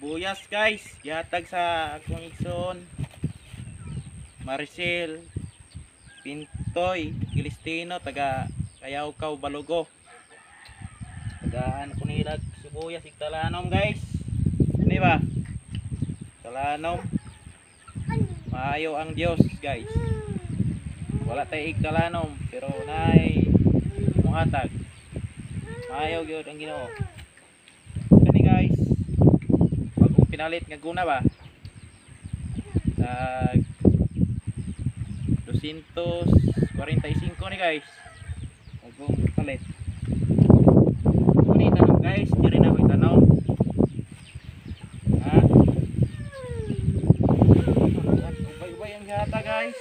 Sibuyas guys, gihatag sa akong igsoon. Maricel Pintoy Kilistino taga Kayawkaw Balugo. Tagaan ko nila sibuyas igtalanom guys. Di ba? Talanom. Maayo ang Dios guys. Wala tay igtalanom pero nay muhatag. Maayo gyud ang Ginoo. Kani guys, bagong pinalit nga guna ba? Tag 245 ni guys. Bagong palit. Kani tanong guys, diri na ko itanong. Ha? Ubay-ubay ang gata guys.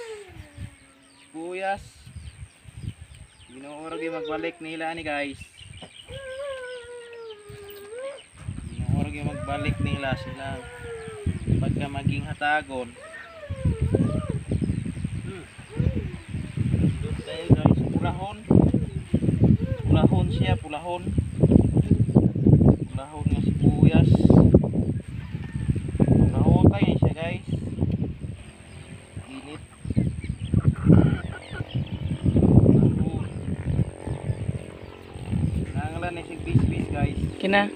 Buyas. Ginoo ra gyud magbalik nila ni guys. Magbalik nila sila pagka maging hatagon. Doon tayo guys, pulahon. Pulahon siya, pulahon. Pulahon nga sibuyas. Pulahotay yan siya guys. Init. Pulahon. Nangalan na siya bis-bis guys. Kina?